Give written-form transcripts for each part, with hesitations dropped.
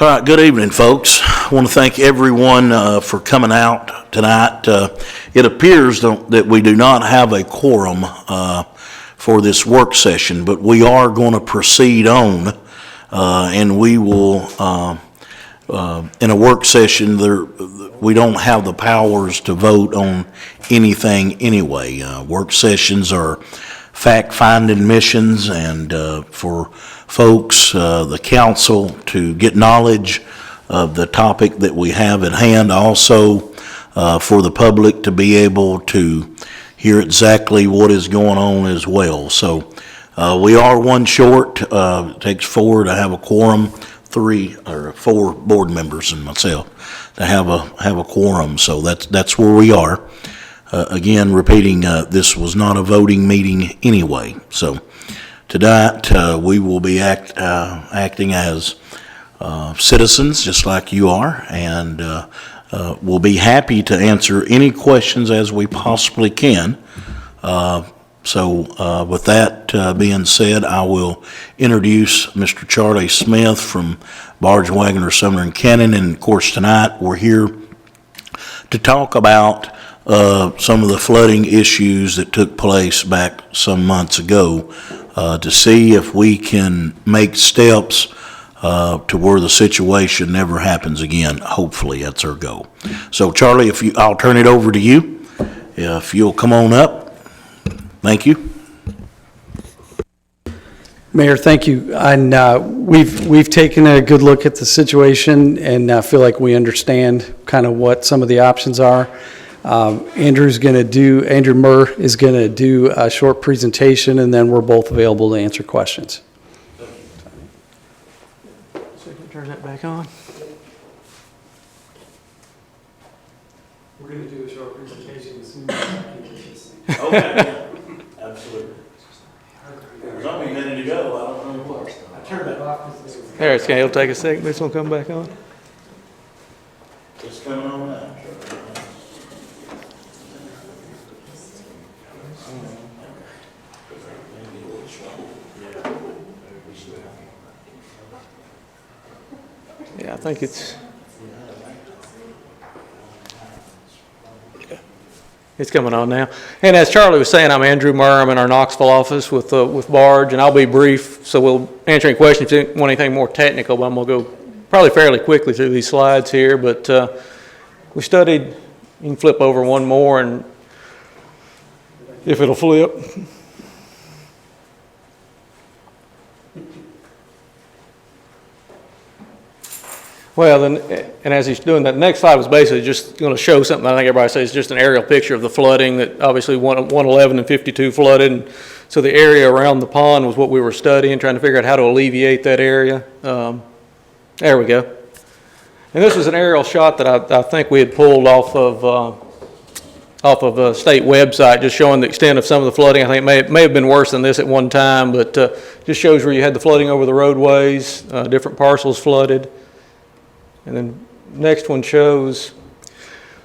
All right, good evening, folks. I want to thank everyone for coming out tonight. It appears that we do not have a quorum for this work session, but we are going to proceed on, and we will, in a work session, we don't have the powers to vote on anything anyway. Work sessions are fact-finding missions, and for folks, the council, to get knowledge of the topic that we have at hand. Also, for the public to be able to hear exactly what is going on as well. So we are one short. It takes four to have a quorum, 3 or 4 board members and myself to have a quorum. So that's where we are. Again, repeating, this was not a voting meeting anyway. So tonight, we will be acting as citizens, just like you are, and we'll be happy to answer any questions as we possibly can. So with that being said, I will introduce Mr. Charlie Smith from Barge Wagoner, Sumner and Cannon, and of course tonight we're here to talk about some of the flooding issues that took place back some months ago, to see if we can make steps to where the situation never happens again. Hopefully, that's our goal. So, Charlie, I'll turn it over to you. If you'll come on up. Thank you. Mayor, thank you. And we've taken a good look at the situation, and I feel like we understand kind of what some of the options are. Andrew Murr is going to do a short presentation, and then we're both available to answer questions. So you can turn that back on. We're going to do a short presentation as soon as I can get this thing. Okay. Absolutely. There's only a minute to go. I don't know what. I turned it off. There, it's going to take a second. This will come back on. It's coming on now. Yeah, I think it's coming on now. And as Charlie was saying, I'm Andrew Murr. I'm in our Knoxville office with Barge, and I'll be brief, so we'll answer any questions if you want anything more technical, but I'm going to go probably fairly quickly through these slides here. But we studied, you can flip over one more, and if it'll flip. Well, then, and as he's doing that, the next slide was basically just going to show something I think everybody says is just an aerial picture of the flooding that obviously 111 and 52 flooded. And so the area around the pond was what we were studying, trying to figure out how to alleviate that area. There we go. And this was an aerial shot that I think we had pulled off of a state website, just showing the extent of some of the flooding. I think it may have been worse than this at one time, but just shows where you had the flooding over the roadways, different parcels flooded. And then next one shows,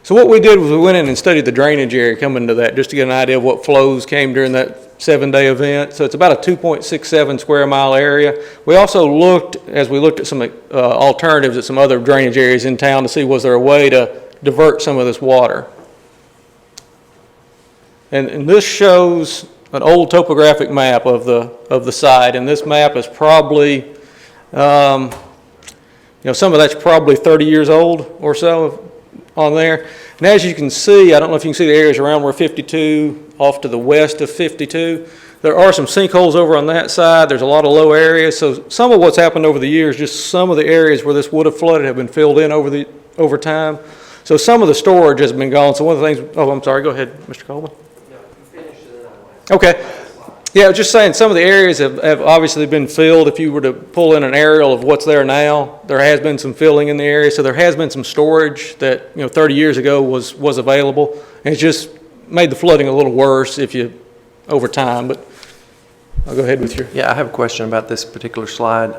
so what we did was we went in and studied the drainage area coming to that, just to get an idea of what flows came during that 7-day event. So it's about a 2.67 square mile area. We also looked, as we looked at some alternatives at some other drainage areas in town, to see was there a way to divert some of this water. And this shows an old topographic map of the site, and this map is probably some of that's probably 30 years old or so on there. And as you can see, I don't know if you can see the areas around where 52, off to the west of 52. There are some sinkholes over on that side. There's a lot of low areas. So some of what's happened over the years, just some of the areas where this would have flooded have been filled in over time. So some of the storage has been gone. So one of the things, oh, I'm sorry, go ahead, Mr. Coleman. No, you finished it. Okay. Yeah, I was just saying some of the areas have obviously been filled. If you were to pull in an aerial of what's there now, there has been some filling in the area. So there has been some storage that 30 years ago was available. And it's just made the flooding a little worse over time. But I'll go ahead with your. Yeah, I have a question about this particular slide.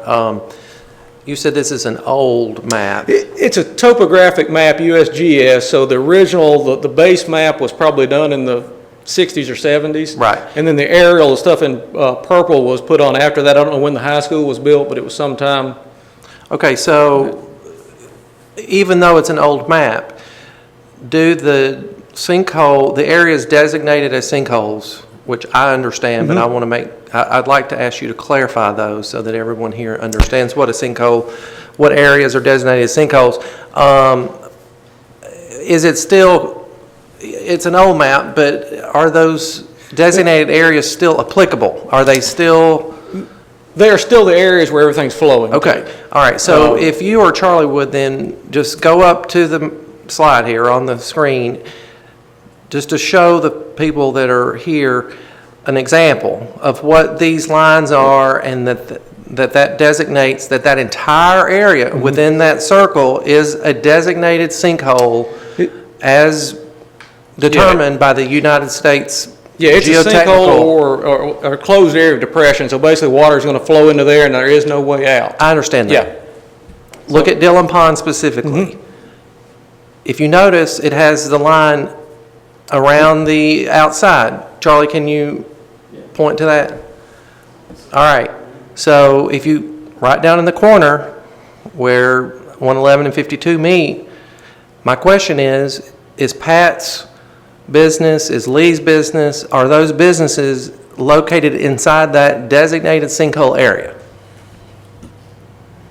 You said this is an old map. It's a topographic map, USGS. So the original, the base map was probably done in the 60s or 70s. Right. And then the aerial, the stuff in purple was put on after that. I don't know when the high school was built, but it was sometime. Okay, so even though it's an old map, do the areas designated as sinkholes, which I understand, but I want to I'd like to ask you to clarify those so that everyone here understands what a sinkhole, what areas are designated as sinkholes. Is it still, it's an old map, but are those designated areas still applicable? Are they still? They are still the areas where everything's flowing. Okay, all right. So if you or Charlie would then just go up to the slide here on the screen, just to show the people that are here an example of what these lines are, and that designates that entire area within that circle is a designated sinkhole as determined by the United States. Yeah, it's a sinkhole or a closed area of depression. So basically, water is going to flow into there, and there is no way out. I understand that. Yeah. Look at Dillon Pond specifically. If you notice, it has the line around the outside. Charlie, can you point to that? All right. So if you, right down in the corner where 111 and 52 meet, my question is Pat's business, is Lee's business, are those businesses located inside that designated sinkhole area?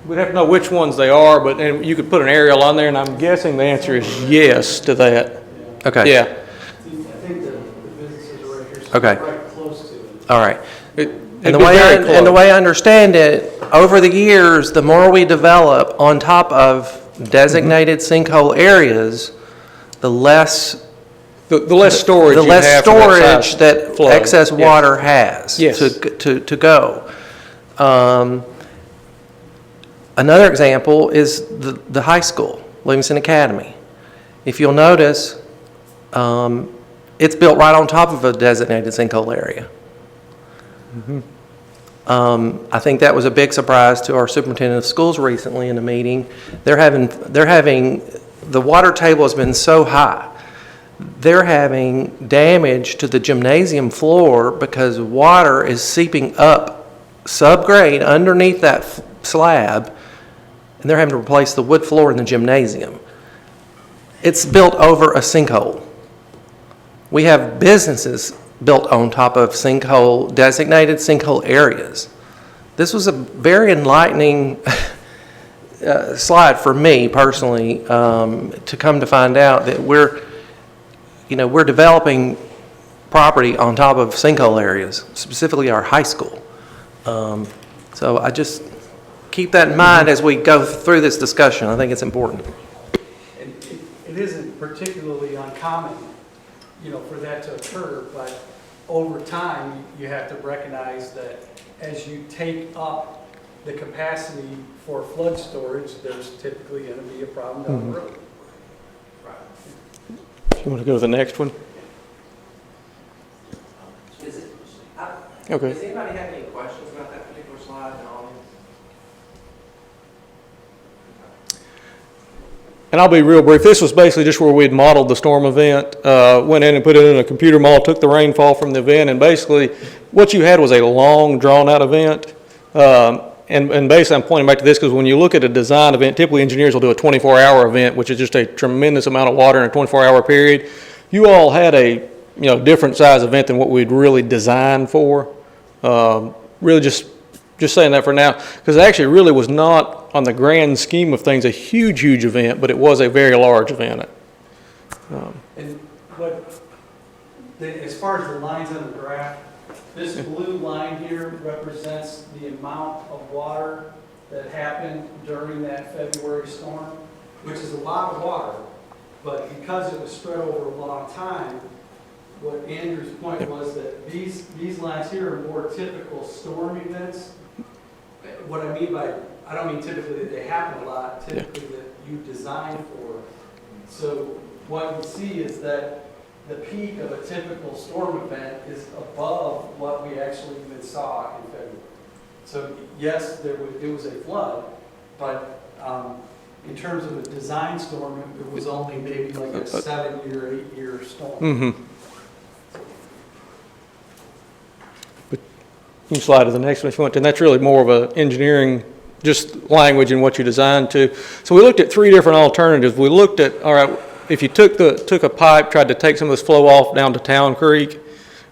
We'd have to know which ones they are, but and you could put an aerial on there, and I'm guessing the answer is yes to that. Okay. Yeah. I think the businesses are right here, so Okay. right close to it. All right. It'd And be very and the close. way I understand it, over the years, the more we develop on top of designated sinkhole areas, the less The less storage the you less have for that storage size that flow. excess Yes. water has Yes. to go. Another example is the high school, Livingston Academy. If you'll notice, it's built right on top of a designated sinkhole area. I think that was a big surprise to our superintendent of schools recently in a meeting. They're having the water table has been so high. They're having damage to the gymnasium floor because water is seeping up subgrade underneath that slab, and they're having to replace the wood floor in the gymnasium. It's built over a sinkhole. We have businesses built on top of designated sinkhole areas. This was a very enlightening slide for me personally, to come to find out that we're developing property on top of sinkhole areas, specifically our high school. So I just keep that in mind as we go through this discussion. I think it's important. It isn't particularly uncommon, for that to occur, but over time, you have to recognize that as you take up the capacity for flood storage, there's typically going to be a problem down the road. You want to go to the next one? Okay. Does anybody have any questions about that particular slide in the audience? And I'll be real brief. This was basically just where we'd modeled the storm event, went in and put it in a computer model, took the rainfall from the event, and basically what you had was a long, drawn-out event. And basically I'm pointing back to this because when you look at a design event, typically engineers will do a 24-hour event, which is just a tremendous amount of water in a 24-hour period. You all had a different size event than what we'd really designed for. Really just saying that for now, because it actually really was not, on the grand scheme of things, a huge event, but it was a very large event. And as far as the lines on the graph, this blue line here represents the amount of water that happened during that February storm, which is a lot of water, but because it was spread over a long time, what Andrew's point was that these lines here are more typical storm events. What I mean by, I don't mean typically that they happen a lot, typically that you design for. So what you see is that the peak of a typical storm event is above what we actually even saw in February. So yes, it was a flood, but in terms of a design storm, it was only maybe like a 7-year, 8-year storm. Mm-hmm. But you can slide to the next one if you want to. And that's really more of an engineering just language and what you designed to. So we looked at 3 different alternatives. We looked at, all right, if you took a pipe, tried to take some of this flow off down to Town Creek,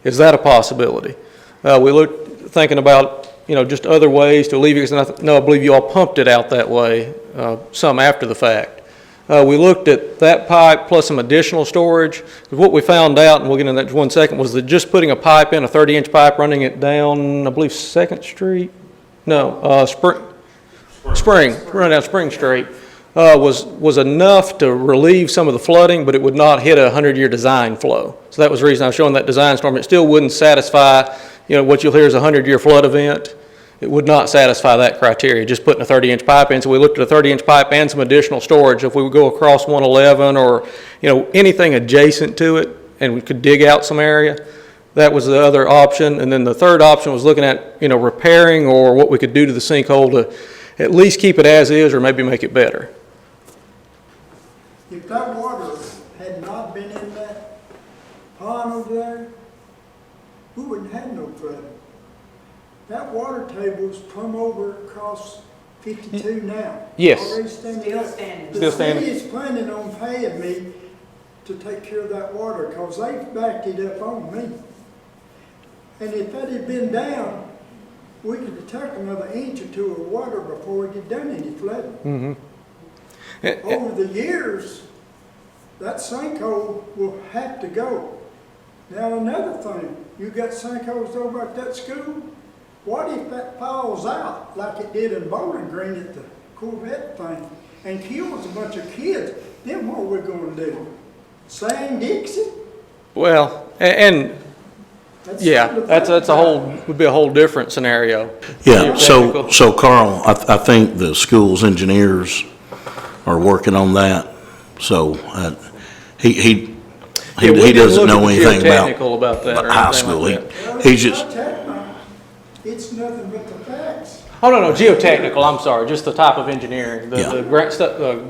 is that a possibility? We looked, thinking about, just other ways to alleviate, because I believe you all pumped it out that way, some after the fact. We looked at that pipe plus some additional storage. What we found out, and we'll get into that in 1 second, was that just putting a pipe in, a 30-inch pipe, running it down, I believe, 2nd Street? No, Spring, running down Spring Street, was enough to relieve some of the flooding, but it would not hit a 100-year design flow. So that was the reason I was showing that design storm. It still wouldn't satisfy, what you'll hear is a 100-year flood event. It would not satisfy that criteria, just putting a 30-inch pipe in. So we looked at a 30-inch pipe and some additional storage. If we would go across 111 or, anything adjacent to it, and we could dig out some area, that was the other option. And then the third option was looking at, repairing or what we could do to the sinkhole to at least keep it as is or maybe make it better. If that water had not been in that pond over there, we wouldn't have no flooding. That water table's plumb over across 52 now. Yes. Already standing up. standing. Still The standing. city is planning on paying me to take care of that water, because they've backed it up on me. And if that had been down, we could have taken another inch or 2 of water before we get done any flooding. Over the years, that sinkhole will have to go. Now, another thing, you got sinkholes over at that school. What if that falls out like it did in Bowling Green at the Corvette thing and kills a bunch of kids? Then what are we going to do? Sing Dixie? Well, and yeah, would be a whole different scenario. Yeah, Geotechnical. so Carl, I think the school's engineers are working on that. So, he Yeah, we didn't doesn't look at know the anything geotechnical about that or high anything school. like that. Well, He's just, It's nothing but the facts. Oh, no, geotechnical, I'm sorry, just the type of engineering, Yeah. the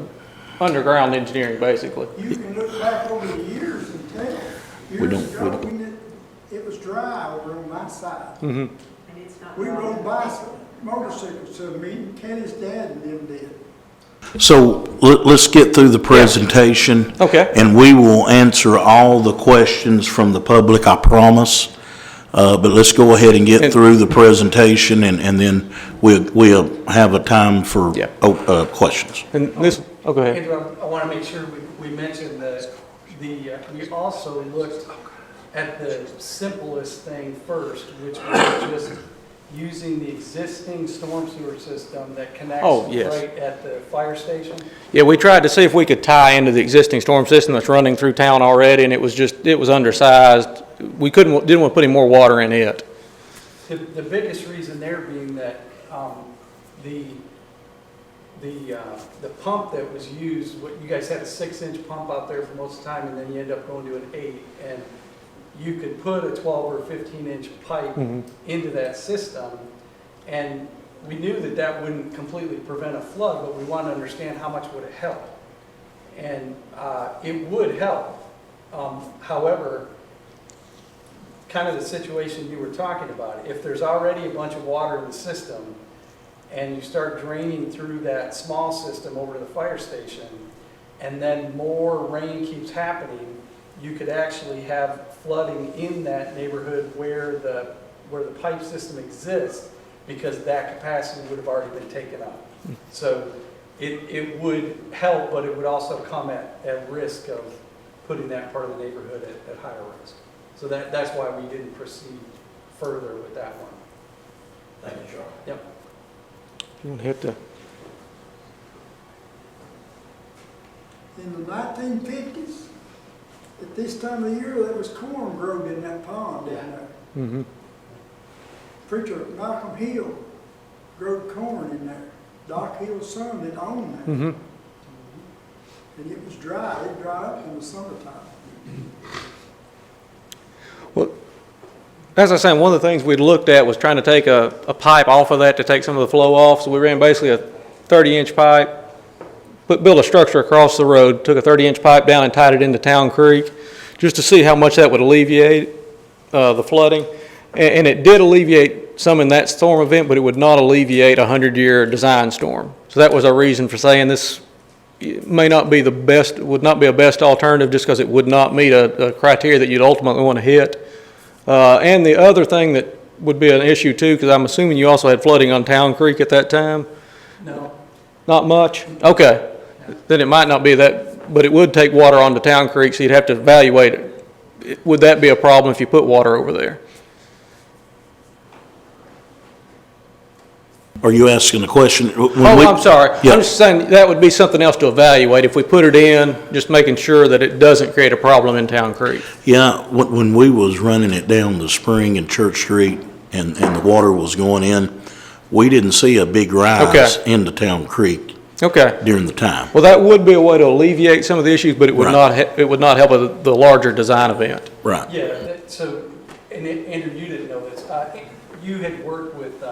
underground engineering, basically. You can look back over the years and tell. We Years don't- we ago, don't- it was dry over on my side. And it's not. We rode motorcycles to me, Kenny's dad and them did. so let's get through the presentation. Okay. And we will answer all the questions from the public, I promise. But let's go ahead and get through the presentation, and then we'll have a time for Yeah. questions. And this, go ahead. Andrew, I want to make sure we mention that we also looked at the simplest thing first, which was just using the existing storm sewer system that connects Oh, yes. right at the fire station. Yeah, we tried to see if we could tie into the existing storm system that's running through town already, and it was undersized. We didn't want to put any more water in it. The biggest reason there being that the pump that was used, you guys had a 6-inch pump out there for most of the time, and then you end up going to an 8, and you could put a 12 or 15-inch pipe into that system, and we knew that wouldn't completely prevent a flood, but we wanted to understand how much would it help. And it would help. However, kind of the situation you were talking about, if there's already a bunch of water in the system and you start draining through that small system over to the fire station, and then more rain keeps happening, you could actually have flooding in that neighborhood where the pipe system exists, because that capacity would have already been taken up. So it would help, but it would also come at risk of putting that part of the neighborhood at higher risk. So that's why we didn't proceed further with that one. Thank you, Charlie. Yep. You want to hit the, In the 1950s, at this time of year, there was corn growing in that pond down there. Preacher Malcolm Hill growed corn in there. Doc Hill's son that owned that. And it was dry. It dried up in the summertime. well, as I was saying, one of the things we'd looked at was trying to take a pipe off of that to take some of the flow off. So we ran basically a 30-inch pipe, built a structure across the road, took a 30-inch pipe down and tied it into Town Creek, just to see how much that would alleviate the flooding. And it did alleviate some in that storm event, but it would not alleviate a 100-year design storm. So that was our reason for saying this may not be the best, would not be a best alternative just because it would not meet a criteria that you'd ultimately want to hit. And the other thing that would be an issue too, because I'm assuming you also had flooding on Town Creek at that time? No. Not much? Okay. Then it might not be that, but it would take water onto Town Creek, so you'd have to evaluate it. Would that be a problem if you put water over there? Are you asking a question? I'm sorry. Yeah. I'm just saying that would be something else to evaluate if we put it in, just making sure that it doesn't create a problem in Town Creek. Yeah, when we was running it down the Spring and Church Street and the water was going in, we didn't see a big rise Okay. into Town Creek Okay. during the time. Well, that would be a way to alleviate some of the issues, but it would Right. not, it would not help with the larger design event. Right. Yeah, so, and Andrew, you didn't know this. You had worked with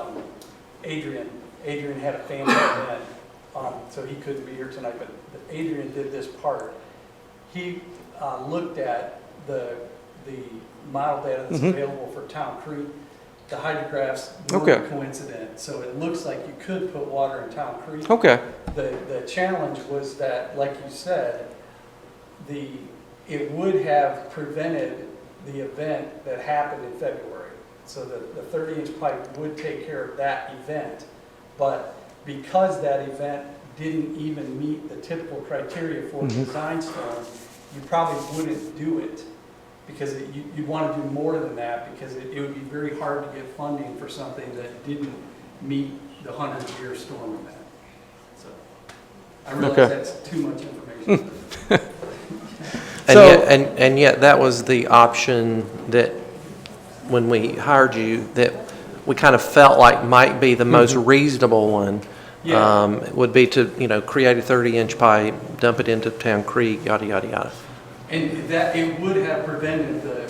Adrian. Adrian had a family event, so he couldn't be here tonight, but Adrian did this part. He looked at the model data that's available for Town Creek. The hydrographs weren't coincident, so it looks like you could put water in Town Creek. Okay. The challenge was that, like you said, it would have prevented the event that happened in February. So the 30-inch pipe would take care of that event, but because that event didn't even meet the typical criteria for a design storm, you probably wouldn't do it, because you'd want to do more than that, because it would be very hard to get funding for something that didn't meet the 100-year storm event. So I realize that's too much information. And yet that was the option that, when we hired you, that we kind of felt like might be the most reasonable one. Yeah. Would be to, create a 30-inch pipe, dump it into Town Creek, yada, yada, yada. And that, it would have prevented the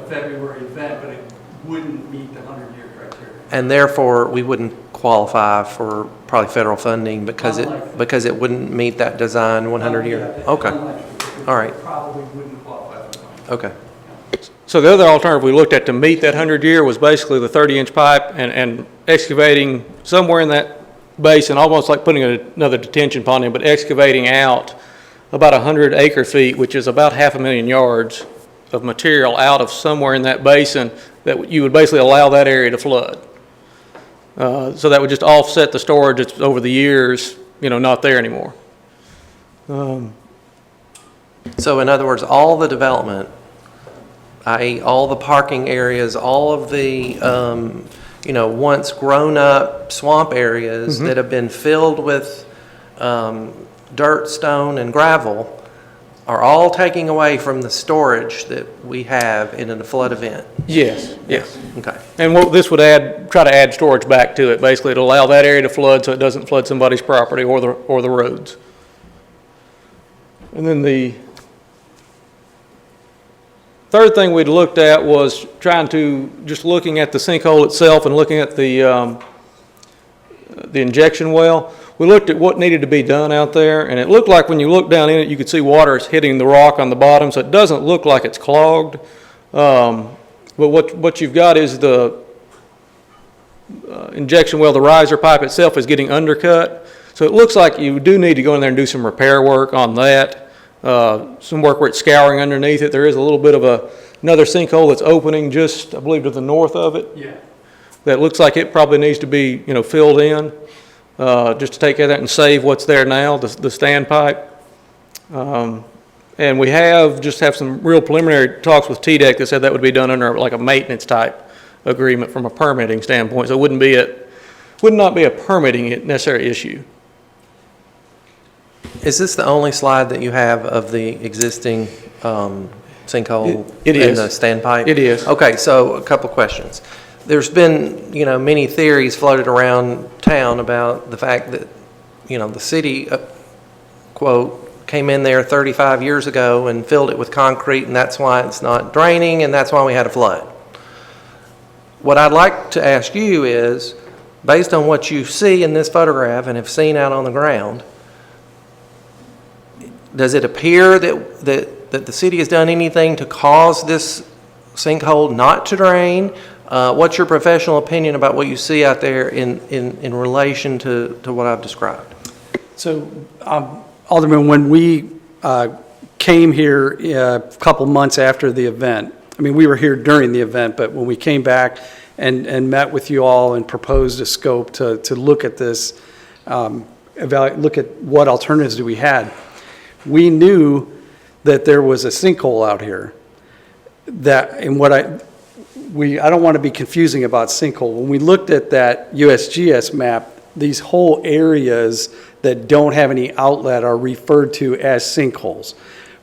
February event, but it wouldn't meet the 100-year criteria. And therefore, we wouldn't qualify for probably federal funding because it wouldn't meet that design 100-year. Okay. All right. Probably wouldn't qualify for funding. Okay. So the other alternative we looked at to meet that 100-year was basically the 30-inch pipe and excavating somewhere in that basin, almost like putting another detention pond in, but excavating out about 100 acre feet, which is about 500,000 yards of material out of somewhere in that basin that you would basically allow that area to flood. So that would just offset the storage that's over the years, not there anymore. So in other words, all the development, i.e. all the parking areas, all of the, once grown-up swamp areas that have been filled with dirt, stone, and gravel, are all taking away from the storage that we have in a flood event. Yes, yes. Okay. And what this would try to add storage back to it, basically to allow that area to flood so it doesn't flood somebody's property or the roads. And then the third thing we'd looked at was just looking at the sinkhole itself and looking at the injection well. We looked at what needed to be done out there, and it looked like when you look down in it, you could see water is hitting the rock on the bottom, so it doesn't look like it's clogged. But what you've got is the injection well, the riser pipe itself is getting undercut. So it looks like you do need to go in there and do some repair work on that. Some work where it's scouring underneath it. There is a little bit of another sinkhole that's opening just, I believe, to the north of it. Yeah. That looks like it probably needs to be, filled in, just to take care of that and save what's there now, the standpipe. And we have some real preliminary talks with TDEC that said that would be done under like a maintenance type agreement from a permitting standpoint. So it would not be a permitting necessary issue. Is this the only slide that you have of the existing sinkhole? It is. And the standpipe? It is. Okay, so a couple questions. There's been, many theories floated around town about the fact that, the city, quote, came in there 35 years ago and filled it with concrete, and that's why it's not draining, and that's why we had a flood. What I'd like to ask you is, based on what you see in this photograph and have seen out on the ground, does it appear that the city has done anything to cause this sinkhole not to drain? What's your professional opinion about what you see out there in relation to what I've described? So, Alderman, when we came here a couple months after the event, I mean, we were here during the event, but when we came back and met with you all and proposed a scope to look at this, look at what alternatives we had, we knew that there was a sinkhole out here. And I don't want to be confusing about sinkhole. When we looked at that USGS map, these whole areas that don't have any outlet are referred to as sinkholes.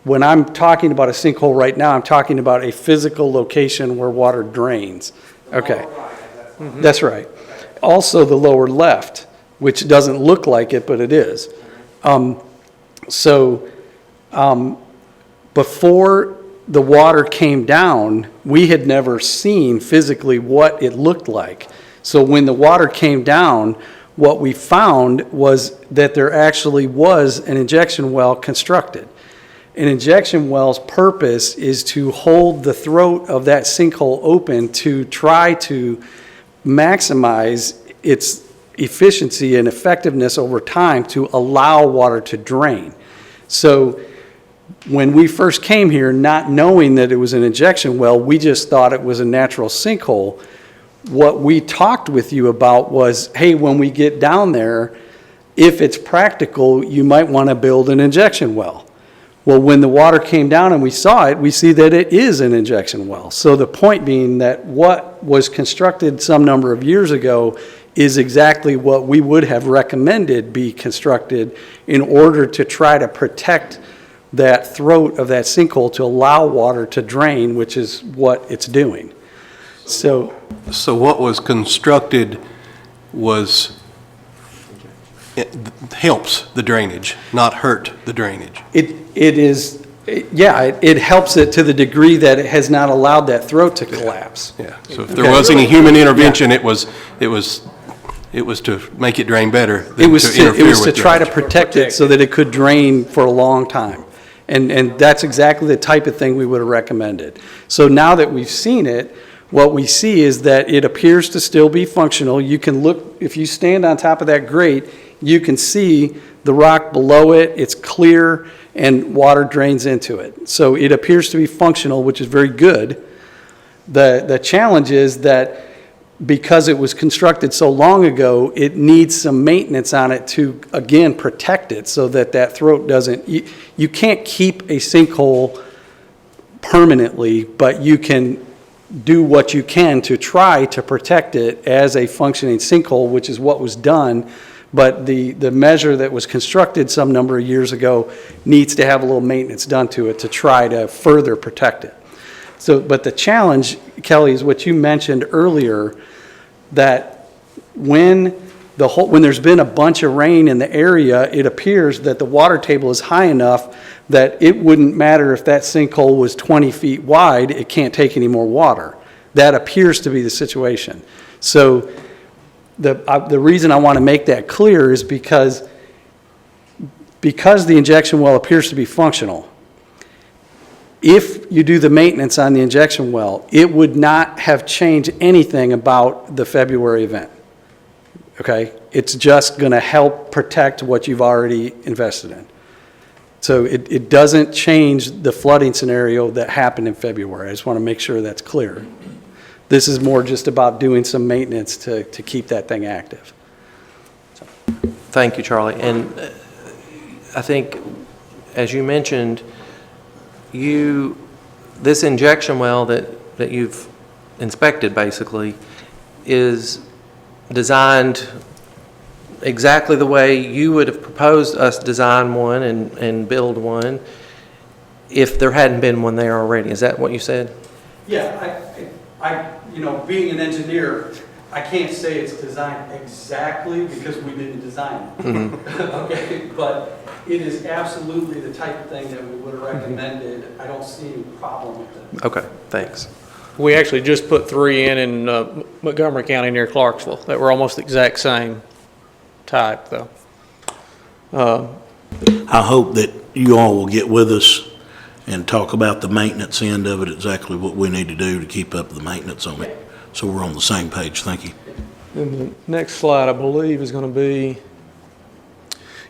When I'm talking about a sinkhole right now, I'm talking about a physical location where water drains. Okay, that's right. Also the lower left, which doesn't look like it, but it is. Before the water came down, we had never seen physically what it looked like. So when the water came down, what we found was that there actually was an injection well constructed. An injection well's purpose is to hold the throat of that sinkhole open to try to maximize its efficiency and effectiveness over time to allow water to drain. So when we first came here, not knowing that it was an injection well, we just thought it was a natural sinkhole. What we talked with you about was, hey, when we get down there, if it's practical, you might want to build an injection well. Well, when the water came down and we saw it, we see that it is an injection well. So the point being that what was constructed some number of years ago is exactly what we would have recommended be constructed in order to try to protect that throat of that sinkhole to allow water to drain, which is what it's doing. So what was constructed helps the drainage, not hurt the drainage. It helps it to the degree that it has not allowed that throat to collapse. Yeah, so if there was any human intervention, it was to make it drain better than to interfere with It was to try to drainage. protect it so that it could drain for a long time. And that's exactly the type of thing we would have recommended. So now that we've seen it, what we see is that it appears to still be functional. You can look, if you stand on top of that grate, you can see the rock below it, it's clear, and water drains into it. So it appears to be functional, which is very good. The challenge is that because it was constructed so long ago, it needs some maintenance on it to, again, protect it so that that throat doesn't, you can't keep a sinkhole permanently, but you can do what you can to try to protect it as a functioning sinkhole, which is what was done. But the measure that was constructed some number of years ago needs to have a little maintenance done to it to try to further protect it. So, but the challenge, Kelly, is what you mentioned earlier, that when there's been a bunch of rain in the area, it appears that the water table is high enough that it wouldn't matter if that sinkhole was 20 feet wide, it can't take any more water. That appears to be the situation. So the reason I want to make that clear is because the injection well appears to be functional. If you do the maintenance on the injection well, it would not have changed anything about the February event. Okay? It's just going to help protect what you've already invested in. So it doesn't change the flooding scenario that happened in February. I just want to make sure that's clear. This is more just about doing some maintenance to keep that thing active. So. Thank you, Charlie. And I think, as you mentioned, this injection well that you've inspected basically is designed exactly the way you would have proposed us design one and build one if there hadn't been one there already. Is that what you said? Yeah, being an engineer, I can't say it's designed exactly because we didn't design it. Mm-hmm. Okay, but it is absolutely the type of thing that we would have recommended. I don't see any problem with it. Okay, thanks. We actually just put 3 in Montgomery County near Clarksville that were almost the exact same type, though. I hope that you all will get with us and talk about the maintenance end of it, exactly what we need to do to keep up the maintenance on it. So we're on the same page. Thank you. Then the next slide, I believe, is going to be,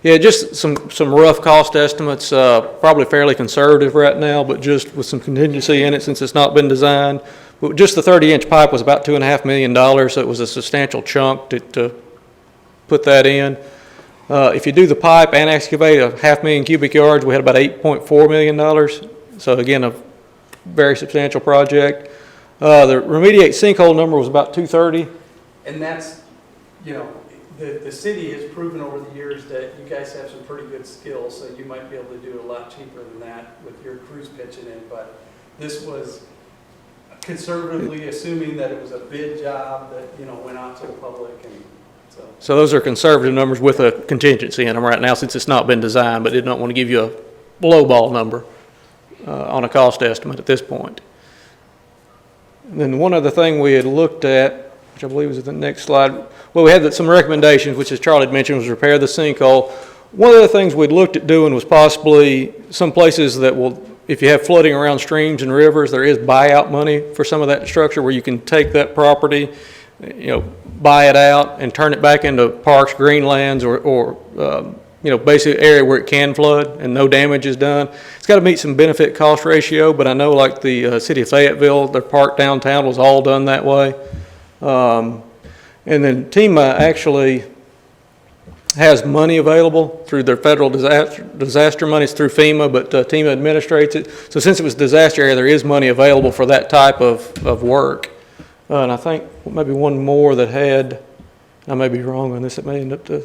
yeah, just some rough cost estimates, probably fairly conservative right now, but just with some contingency in it since it's not been designed. But just the 30-inch pipe was about $2.5 million, so it was a substantial chunk to put that in. If you do the pipe and excavate 500,000 cubic yards, we had about $8.4 million. So again, a very substantial project. The remediate sinkhole number was about 230. And that's, the city has proven over the years that you guys have some pretty good skills, so you might be able to do it a lot cheaper than that with your crews pitching in. But this was conservatively assuming that it was a bid job that, went out to the public, and So those are conservative numbers with a contingency in them right now since it's not been designed, but did not want to give you a lowball number on a cost estimate at this point. And then one other thing we had looked at, which I believe was the next slide, well, we had some recommendations, which as Charlie had mentioned, was repair the sinkhole. One of the things we'd looked at doing was possibly some places that will, if you have flooding around streams and rivers, there is buyout money for some of that structure where you can take that property, buy it out and turn it back into parks, greenlands, or basically area where it can flood and no damage is done. It's got to meet some benefit cost ratio, but I know like the city of Fayetteville, their park downtown was all done that way. And then TEMA actually has money available through their federal disaster money. It's through FEMA, but TEMA administrates it. So since it was disaster area, there is money available for that type of work. And I think maybe one more that had, I may be wrong on this, it may end up to,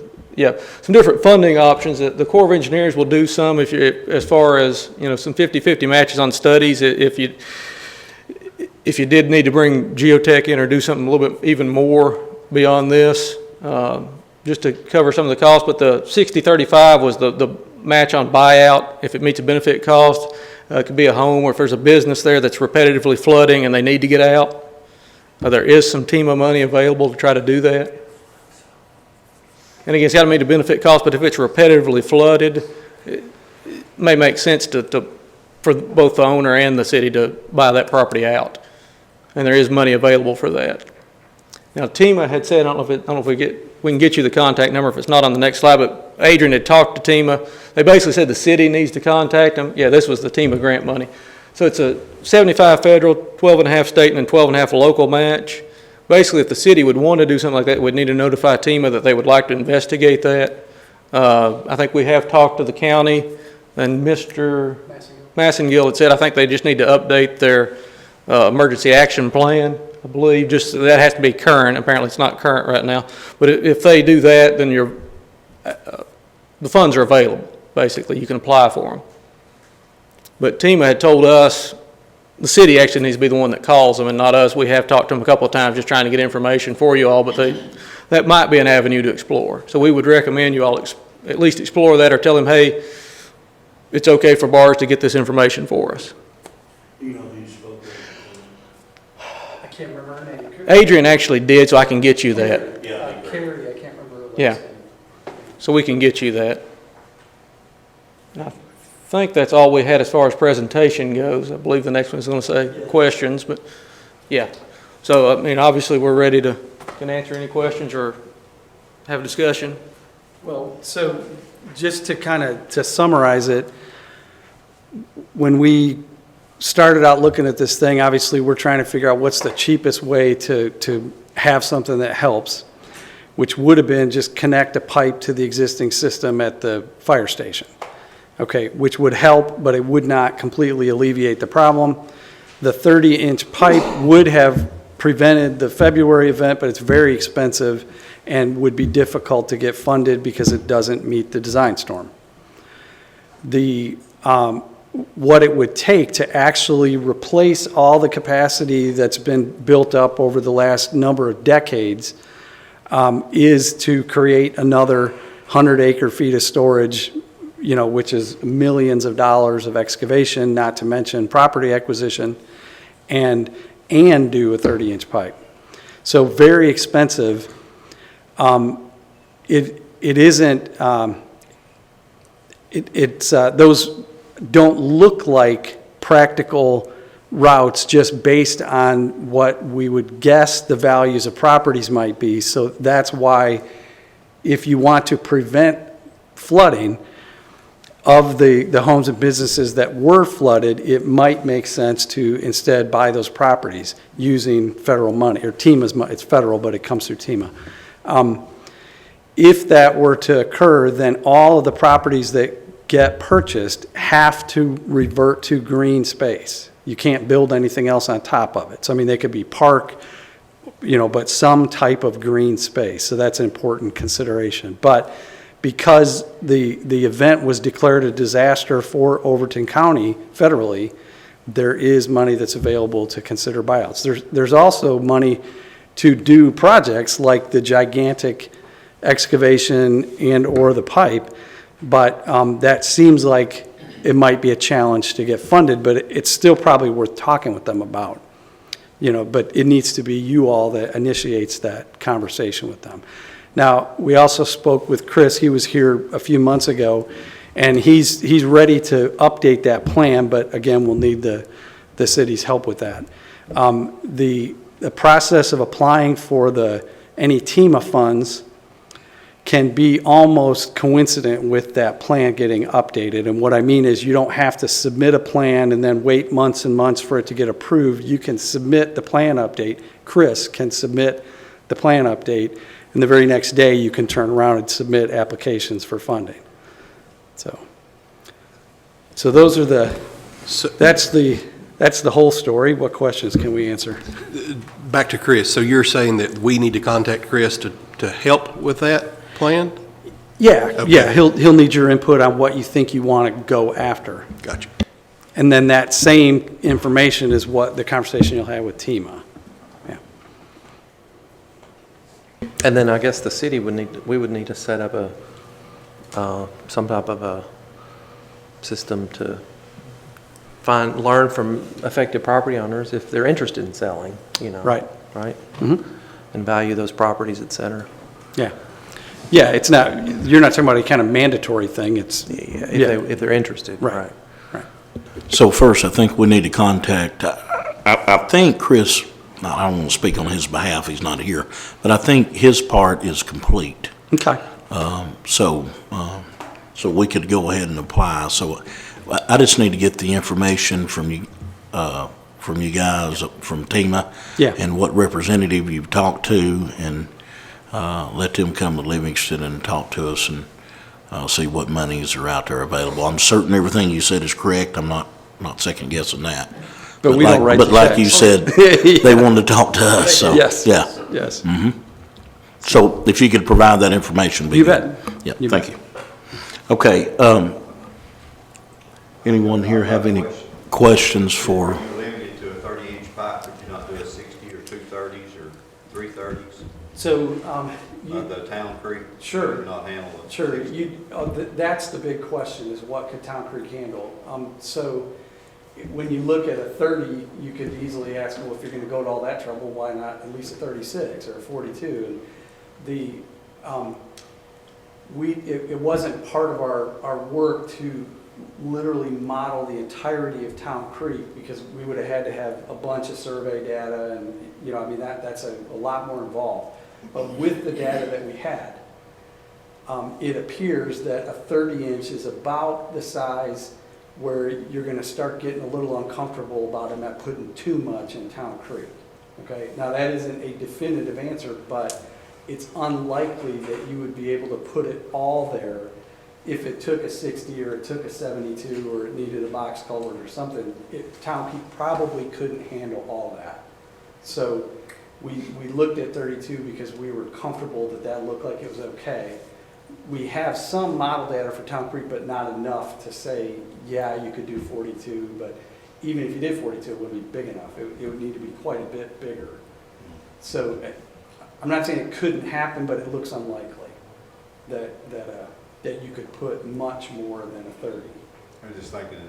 some different funding options. The Corps of Engineers will do some as far as, some 50-50 matches on studies. If you did need to bring geotech in or do something a little bit even more beyond this, just to cover some of the costs. But the 60-35 was the match on buyout if it meets a benefit cost. It could be a home or if there's a business there that's repetitively flooding and they need to get out. There is some TEMA money available to try to do that. And again, it's got to meet a benefit cost, but if it's repetitively flooded, it may make sense for both the owner and the city to buy that property out. And there is money available for that. Now, TEMA had said, I don't know if we can get you the contact number if it's not on the next slide, but Adrian had talked to TEMA. They basically said the city needs to contact them. Yeah, this was the TEMA grant money. So it's a 75 federal, 12.5 state, and then 12.5 local match. Basically, if the city would want to do something like that, we'd need to notify TEMA that they would like to investigate that. I think we have talked to the county, and Mr. Massengill had said I think they just need to update their emergency action plan. I believe just that has to be current. Apparently, it's not current right now. But if they do that, then the funds are available. Basically, you can apply for them. But TEMA had told us the city actually needs to be the one that calls them and not us. We have talked to them a couple of times just trying to get information for you all, but that might be an avenue to explore. So we would recommend you all at least explore that or tell them, hey, it's okay for bars to get this information for us. You know who you spoke with? I can't remember her name. Adrian actually did, so I can get you that. Yeah. Carrie, I can't remember her last Yeah. name. So we can get you that. I think that's all we had as far as presentation goes. I believe the next one's going to say questions, but yeah. So, I mean, obviously we're ready to can answer any questions or have a discussion. Well, so just to summarize it, when we started out looking at this thing, obviously we're trying to figure out what's the cheapest way to have something that helps, which would have been just connect a pipe to the existing system at the fire station. Okay, which would help, but it would not completely alleviate the problem. The 30-inch pipe would have prevented the February event, but it's very expensive and would be difficult to get funded because it doesn't meet the design storm. What it would take to actually replace all the capacity that's been built up over the last number of decades is to create another 100 acre-feet of storage, which is millions of dollars of excavation, not to mention property acquisition, and do a 30-inch pipe. So very expensive. Those don't look like practical routes just based on what we would guess the values of properties might be. So that's why if you want to prevent flooding of the homes and businesses that were flooded, it might make sense to instead buy those properties using federal money, or TEMA's money. It's federal, but it comes through TEMA. If that were to occur, then all of the properties that get purchased have to revert to green space. You can't build anything else on top of it. So, I mean, they could be park, but some type of green space. So that's an important consideration. But because the event was declared a disaster for Overton County federally, there is money that's available to consider buyouts. There's also money to do projects like the gigantic excavation and or the pipe, but that seems like it might be a challenge to get funded, but it's still probably worth talking with them about. But it needs to be you all that initiates that conversation with them. Now, we also spoke with Chris. He was here a few months ago, and he's ready to update that plan, but again, we'll need the city's help with that. The process of applying for any TEMA funds can be almost coincident with that plan getting updated. And what I mean is you don't have to submit a plan and then wait months and months for it to get approved. You can submit the plan update. Chris can submit the plan update, and the very next day you can turn around and submit applications for funding. So those are that's the whole story. What questions can we answer? Back to Chris. So you're saying that we need to contact Chris to help with that plan? Yeah, Okay. yeah, he'll need your input on what you think you want to go after. Gotcha. And then that same information is what the conversation you'll have with TEMA. Yeah. And then I guess the city we would need to set up some type of a system to learn from affected property owners if they're interested in selling, Right. Right? Mm-hmm. And value those properties, et cetera. Yeah. Yeah, you're not talking about a kind of mandatory thing. If they're interested. Right. So first, I think we need to contact, I think Chris, I don't want to speak on his behalf, he's not here, but I think his part is complete. Okay. So we could go ahead and apply. So I just need to get the information from you guys, from TEMA. Yeah. And what representative you've talked to, and let them come to Livingston and talk to us and see what monies are out there available. I'm certain everything you said is correct. I'm not second guessing that. But we don't write the But like you checks. said, Yeah. they wanted to talk to us, so. Yes. Yeah. Yes. So if you could provide that information. it'd be You good. bet. Yeah, You thank bet. you. Okay, anyone here have any questions for? If you're limited to a 30-inch pipe, would you not do a 60 or 230s or 330s? So, The Town Creek? Sure. Would not handle it? sure, that's the big question, is what could Town Creek handle? So when you look at a 30, you could easily ask, well, if you're going to go to all that trouble, why not at least a 36 or a 42? And it wasn't part of our work to literally model the entirety of Town Creek, because we would have had to have a bunch of survey data, and that's a lot more involved. But with the data that we had, it appears that a 30-inch is about the size where you're going to start getting a little uncomfortable about them not putting too much in Town Creek. Okay, now that isn't a definitive answer, but it's unlikely that you would be able to put it all there if it took a 60 or it took a 72 or it needed a box culvert or something. Town Creek probably couldn't handle all that. So we looked at 32 because we were comfortable that looked like it was okay. We have some model data for Town Creek, but not enough to say, yeah, you could do 42, but even if you did 42, it wouldn't be big enough. It would need to be quite a bit bigger. So I'm not saying it couldn't happen, but it looks unlikely that you could put much more than a 30. I was just thinking,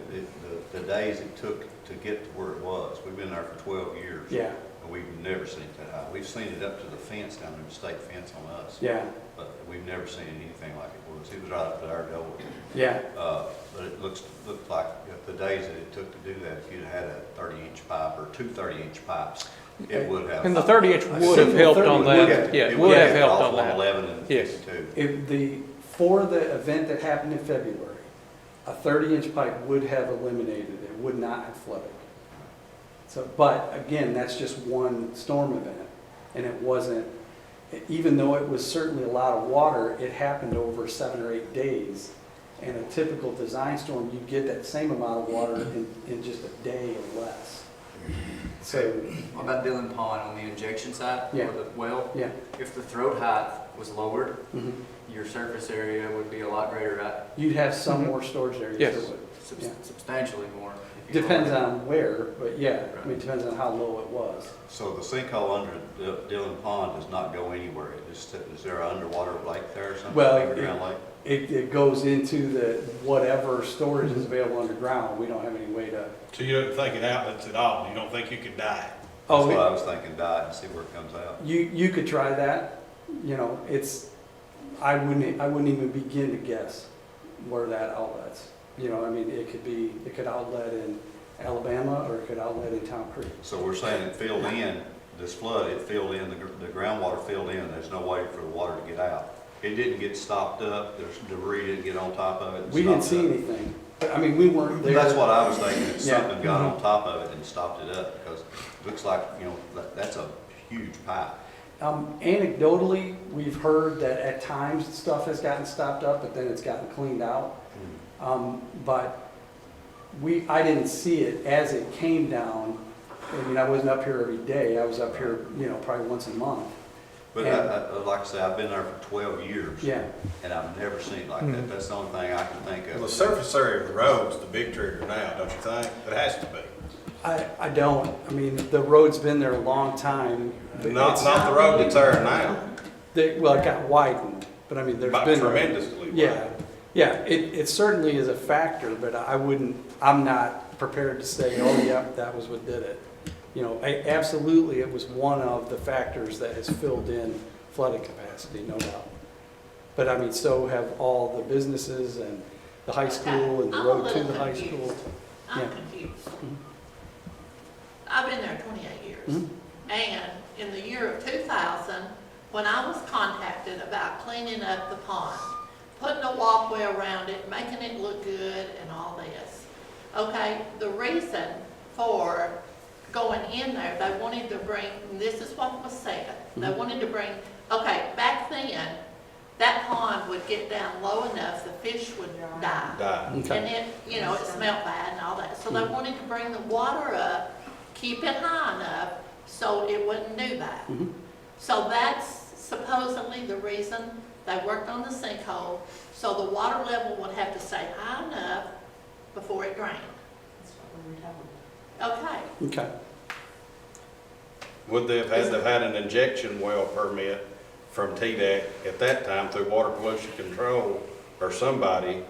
the days it took to get to where it was, we've been there for 12 years. Yeah. And we've never seen it that high. We've seen it up to the fence down there, the state fence on us. Yeah. But we've never seen anything like it was. It was right up to our door. Yeah. but it looked like the days that it took to do that, if you'd had a 30-inch pipe or two 30-inch pipes, it would have. And the 30-inch would have helped on that. Yeah, it would have helped on that. 111 and Yes. 52. For the event that happened in February, a 30-inch pipe would have eliminated it, would not have flooded. So, but again, that's just one storm event, and it wasn't, even though it was certainly a lot of water, it happened over 7 or 8 days. And a typical design storm, you get that same amount of water in just a day or less. So, What about Dillon Pond on the injection side Yeah. or the well? yeah. If the throat height was lowered, Mhm. your surface area would be a lot greater, right? You'd have some more storage areas. Yes. There would. Yeah. Substantially more. if you Depends lowered it. on where, but yeah, I mean, it depends on how low it was. So the sinkhole under Dillon Pond does not go anywhere? Is there an underwater lake there or something? Well, Underground lake? It goes into the, whatever storage is available underground, we don't have any way to. So you don't think it outlets at all? You don't think you could die? That's what Oh, I was thinking, diet and see where it comes out. you could try that, you know, I wouldn't even begin to guess where that outlets. You know, I mean, it could outlet in Alabama or it could outlet in Town Creek. So we're saying it filled in, this flood, it filled in, the groundwater filled in, there's no way for the water to get out. It didn't get stopped up, there's debris didn't get on top of it and We didn't stopped see it up. anything, but I mean, we weren't there. That's what I was thinking, that Yeah. something got on top of it and stopped it up, because it looks like, you know, that's a huge pipe. Anecdotally, we've heard that at times stuff has gotten stopped up, but then it's gotten cleaned out. But I didn't see it as it came down. I mean, I wasn't up here every day. I was up here, you know, probably once a month. But like I say, I've been there for 12 years. Yeah. And I've never seen it like that. That's the only thing I can think Well, the of. surface area of the road's the big trigger now, don't you think? It has to be. I don't. I mean, the road's been there a long time. but Not it's- the road that's there now, Well, it got widened, but I mean, there's but been. tremendously. Yeah, yeah, it certainly is a factor, but I'm not prepared to say, oh, yep, that was what did it. You know, absolutely, it was one of the factors that has filled in flooding capacity, no doubt. But I mean, so have all the businesses and the high school and the I'm a road to little the high confused. school. I'm Yeah. confused. I've been there 28 years. Mhm. And in the year of 2000, when I was contacted about cleaning up the pond, putting a walkway around it, making it look good and all this. Okay, the reason for going in there, they wanted to bring, and this is what was said, they wanted to bring, okay, back then, that pond would get down low enough, the fish would die. And Okay. it, you know, it smelled bad and all that. So they wanted to bring the water up, keep it high enough so it wouldn't do that. Mhm. So that's supposedly the reason they worked on the sinkhole, so the water level would have to stay high enough before it drained. Okay, Okay. Would they have had an injection well permit from TDEC at that time through Water Pollution Control or somebody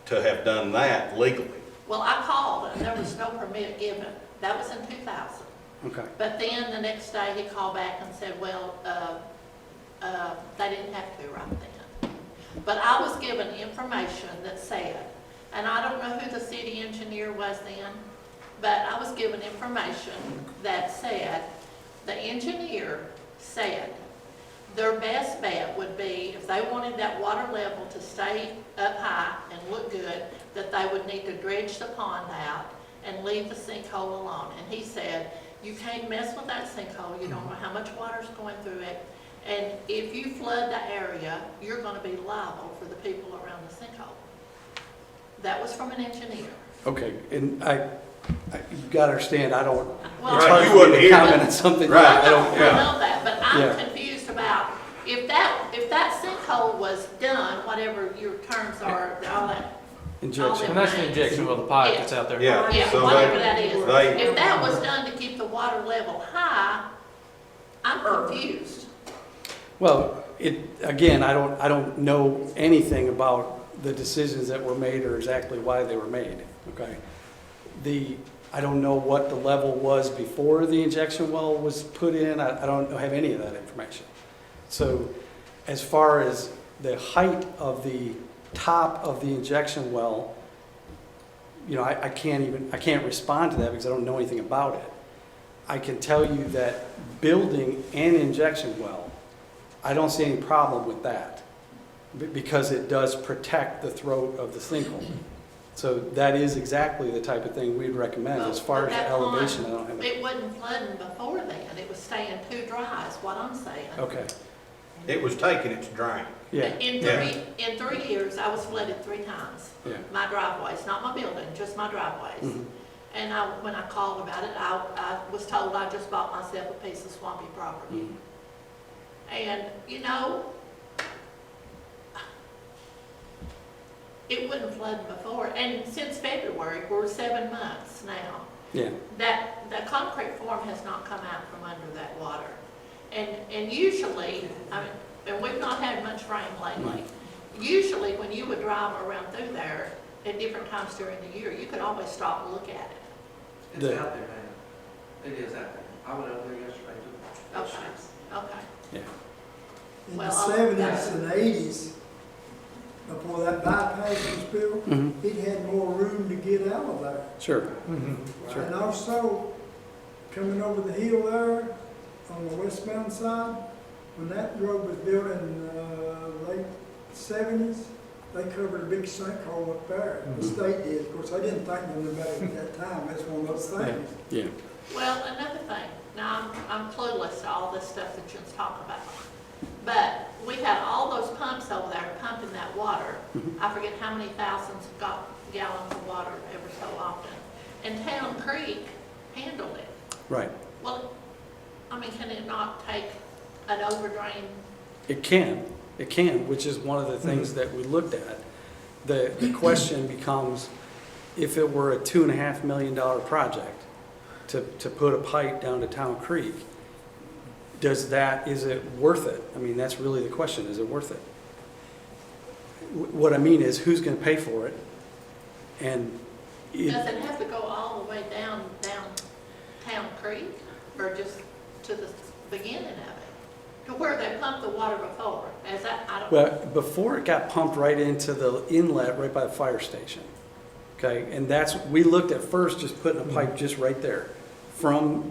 to have done that legally? well, I called and there was no permit given. That was in 2000. Okay. But then the next day, he called back and said, well, they didn't have to right then. But I was given information that said, and I don't know who the city engineer was then, but I was given information that said, the engineer said, their best bet would be, if they wanted that water level to stay up high and look good, that they would need to dredge the pond out and leave the sinkhole alone. And he said, you can't mess with that sinkhole, you don't know how much water's going through it, and if you flood the area, you're gonna be liable for the people around the sinkhole. That was from an engineer. Okay, and you've got to understand, I don't, Well, it's Right, hard you for me wouldn't to hear comment that. on something. Right. I don't, I yeah. know that, but I'm Yeah. confused about if that sinkhole was done, whatever your terms are, all that. Injection. And that's the injection well, the pipe that's out there. Yeah. Yeah, So whatever they- that is. they- If that was done to keep the water level high, I'm confused. Well, again, I don't know anything about the decisions that were made or exactly why they were made, okay? I don't know what the level was before the injection well was put in. I don't have any of that information. So as far as the height of the top of the injection well, you know, I can't respond to that because I don't know anything about it. I can tell you that building an injection well, I don't see any problem with that because it does protect the throat of the sinkhole. So that is exactly the type of thing we'd recommend. As far as the elevation, I don't have. It wasn't flooding before then, it was staying too dry, is what I'm saying. Okay, It was taking its drain. yeah, In 3 years, I was flooded 3 times. yeah. My driveways, not my building, just my driveways. Mhm. And when I called about it, I was told I just bought myself a piece of swampy property. Mhm. And, you know, it wasn't flooding before, and since February, we're 7 months now. Yeah, That, the concrete form has not come out from under that water. And usually, I mean, and we've not had much rain lately. Usually, when you would drive around through there at different times during the year, you could always stop and look at it. It's The- out there, man. It is out there. I went over there yesterday too. Okay, okay. yeah. In the Well, 70s and 80s, before that bypass was built, Mhm. it had more room to get out of there. Sure. Sure. And also, coming over the hill there, on the westbound side, when that road was built in late 70s, they covered a big sinkhole up there. The state did. Of course, I didn't think nothing about it at that time. That's one of those things. Yeah. Well, another thing, now I'm clueless to all this stuff that you just talk about. But we had all those pumps over there pumping that water. I forget how many thousands of gallons of water ever so often. And Town Creek handled it. Right. Well, I mean, can it not take an overdrain? It can, which is one of the things that we looked at. The question becomes, if it were a $2.5 million project to put a pipe down to Town Creek, is it worth it? I mean, that's really the question, is it worth it? What I mean is, who's gonna pay for it? And Does it have to go all the way down Town Creek, or just to the beginning of it? To where they pumped the water before? Is that, I don't know. Well, before it got pumped right into the inlet right by the fire station. Okay, and we looked at first just putting a pipe just right there from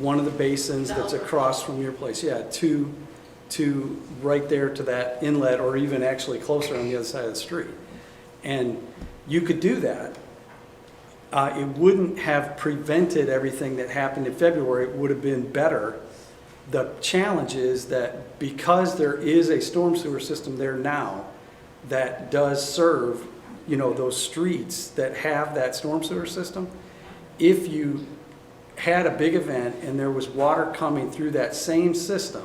one of the basins that's across from your place. Yeah, to right there to that inlet, or even actually closer on the other side of the street. And you could do that. It wouldn't have prevented everything that happened in February. It would have been better. The challenge is that because there is a storm sewer system there now that does serve, you know, those streets that have that storm sewer system, if you had a big event and there was water coming through that same system,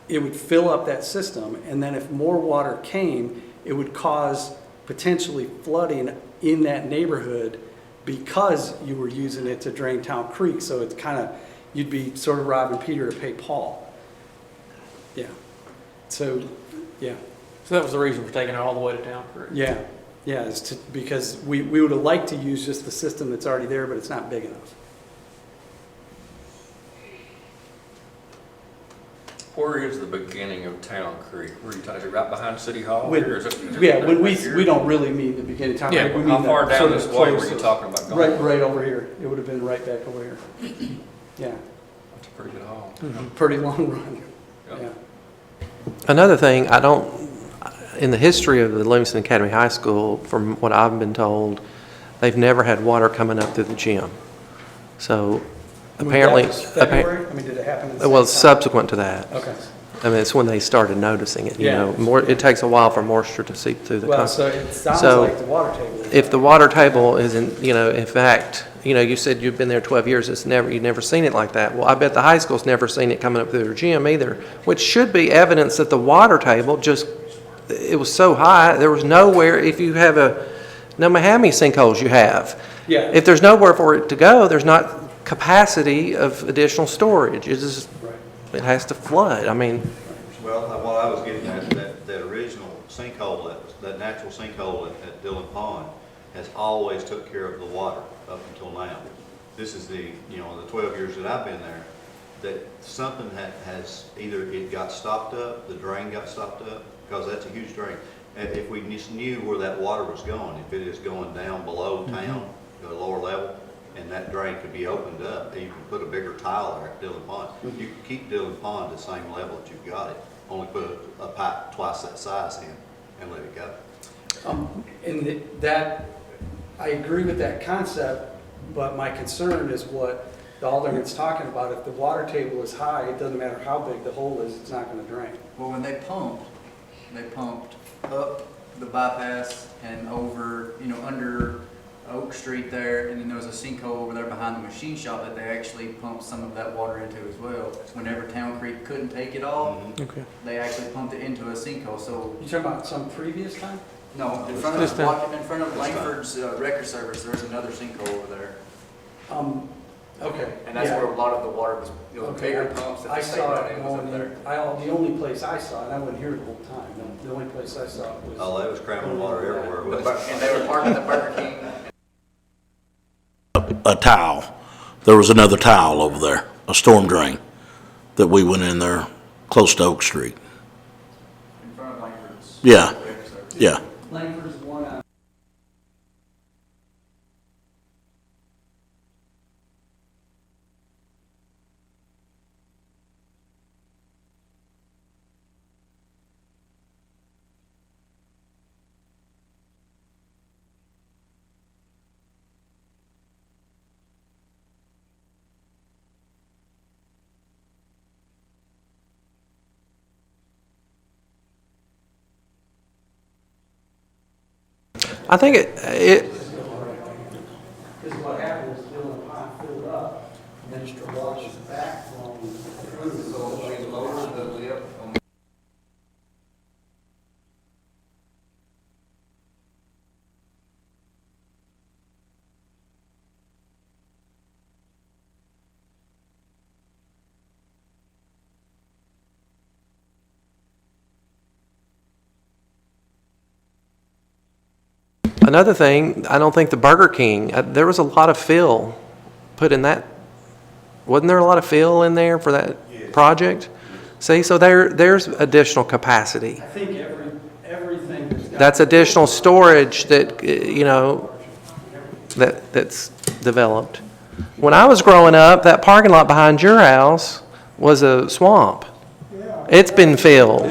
it would fill up that system, and then if more water came, it would cause potentially flooding in that neighborhood because you were using it to drain Town Creek. So it's kind of, you'd be sort of robbing Peter to pay Paul. Yeah. So, yeah. So that was the reason for taking it all the way to Town Creek. Yeah. Yeah, because we would have liked to use just the system that's already there, but it's not big enough. Where is the beginning of Town Creek? Where are you talking, is it right behind City Hall? When- Or is it Yeah, when right here? we don't really mean the beginning of Town Yeah, Creek. We mean How far the down sort of this way were you closest. talking about going? Right over here. It would have been right back over here. Yeah, That's a pretty good haul. pretty long run. Yep. Yeah. Another thing, in the history of the Livingston Academy High School, from what I've been told, they've never had water coming up through the gym. So apparently, That was February? I mean, did it happen at the well, same time? subsequent to that. Okay. I mean, it's when they started noticing it, you Yeah. know. It takes a while for moisture to seep through the Well, concrete. so it sounds So, like the water table. If the water table isn't, you know, in fact, you know, you said you've been there 12 years, you've never seen it like that. Well, I bet the high school's never seen it coming up through their gym either, which should be evidence that the water table it was so high, there was nowhere, if you have no matter how many sinkholes you have. Yeah. If there's nowhere for it to go, there's not capacity of additional storage. It has to flood. I mean, Well, what I was getting at, that original sinkhole, that natural sinkhole at Dillon Pond has always took care of the water up until now. This is the 12 years that I've been there, that something has, either it got stopped up, the drain got stopped up, because that's a huge drain. If we just knew where that water was going, if it is going down below town, to a lower level, and that drain could be opened up, and you can put a bigger tile there at Dillon Pond. You can keep Dillon Pond the same level that you've got it, only put a pipe twice that size in and let it go. And that, I agree with that concept, but my concern is what the alderman's talking about. If the water table is high, it doesn't matter how big the hole is, it's not gonna drain. Well, when they pumped up the bypass and over, under Oak Street there, and then there was a sinkhole over there behind the machine shop that they actually pumped some of that water into as well. Whenever Town Creek couldn't take it all, they actually pumped it into a sinkhole, so. You talking about some previous time? No, in front of Langford's Wrecker Service, there's another sinkhole over there. Okay. And that's yeah. where a lot of the water was, bigger pumps that I the state saw brought it in was up going there. in, the only place I saw it, and I wasn't here the whole time, the only place I saw it was. Oh, they was cramming water everywhere. wasn't it? And they were parking the Burger King. A tile. There was another tile over there, a storm drain, that we went in there close to Oak Street. In front of Langford's. Yeah, Wrecker Service. yeah. Langford's one on. I think it Because what happened is Dillon Pond filled up, and then just washed back from Another thing, I don't think the Burger King, there was a lot of fill put in that. Wasn't there a lot of fill in there for that project? See, so there's additional capacity. I think everything that's got. That's additional storage that, that's developed. When I was growing up, that parking lot behind your house was a swamp. It's been filled.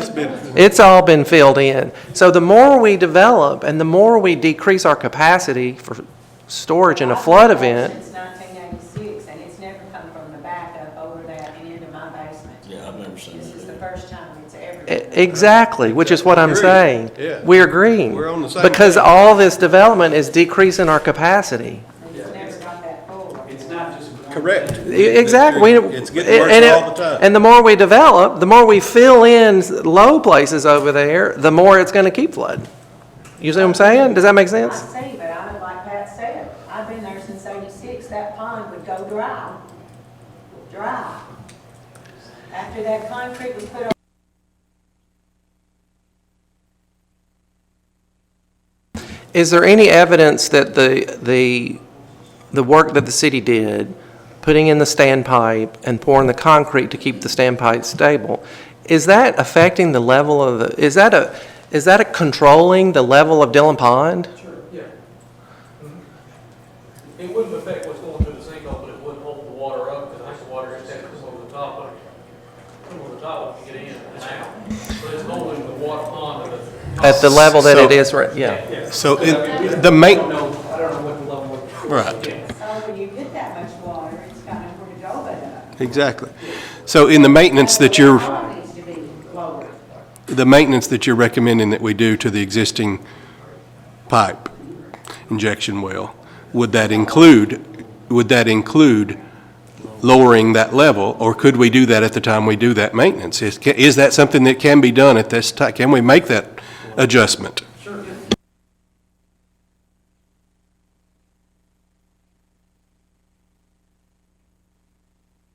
It's all been filled in. So the more we develop and the more we decrease our capacity for storage in a flood event. Since 1986, and it's never come from the back up over that and into my basement. Yeah, I've never seen This that. is the first time it's ever. Exactly, which is what I'm Agreed. saying. Yeah. We're agreeing. We're on the same Because page. all this development is decreasing our capacity. It's never got that full. It's not just. Correct. Exactly. It's getting worse And all the time. And the more we develop, the more we fill in low places over there, the more it's going to keep flooding. You see what I'm saying? Does that make I sense? see, but I, like Pat said, I've been there since '86, that pond would go dry. Dry. After that concrete was put on. Is there any evidence that the work that the city did, putting in the standpipe and pouring the concrete to keep the standpipe stable, is that affecting the level of the, is that a controlling the level of Dillon Pond? Sure, yeah. It wouldn't affect what's going through the sinkhole, but it would hold the water up, because I think the water just has to come over the top of it. Come over the top of it to get in and out. But it's holding the water pond at the. At the level that it So- is, right, yeah. So the I don't know what the level of. Right. So when you get that much water, it's got nowhere to go but up. Exactly. So in the maintenance that you're, The water needs to be lower. the maintenance that you're recommending that we do to the existing pipe injection well, would that include lowering that level, or could we do that at the time we do that maintenance? Is that something that can be done at this time? Can we make that adjustment?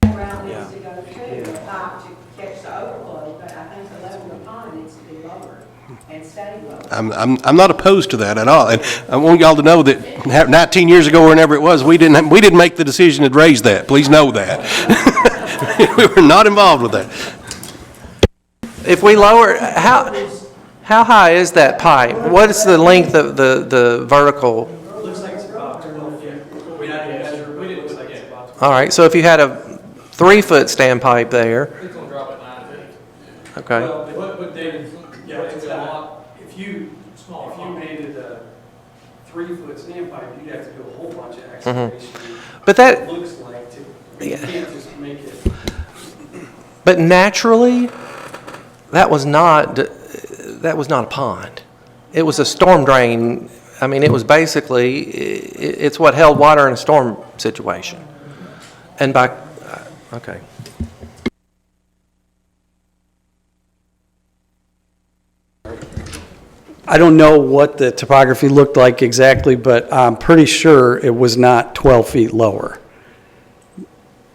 Ground needs to go too, the pipe to catch the overflow, but I think the level of the pond needs to be lower and stay lower. I'm not opposed to that at all, and I want y'all to know that 19 years ago, or whenever it was, we didn't make the decision to raise that. Please know that. We were not involved with that. If we lower, How high is that pipe? What is the length of the vertical? Looks like it's about 12 feet. We didn't measure, but it looks like it's about 12. All right, so if you had a 3-foot standpipe there, It's gonna drop at 9 feet. okay. Well, but David, yeah, it's a lot. If you made it a 3-foot standpipe, you'd have to do a whole bunch of excavation. But that, It looks like to, you Yeah. can't just make it. but naturally, that was not a pond. It was a storm drain. I mean, it was basically, it's what held water in a storm situation. And okay. I don't know what the topography looked like exactly, but I'm pretty sure it was not 12 feet lower.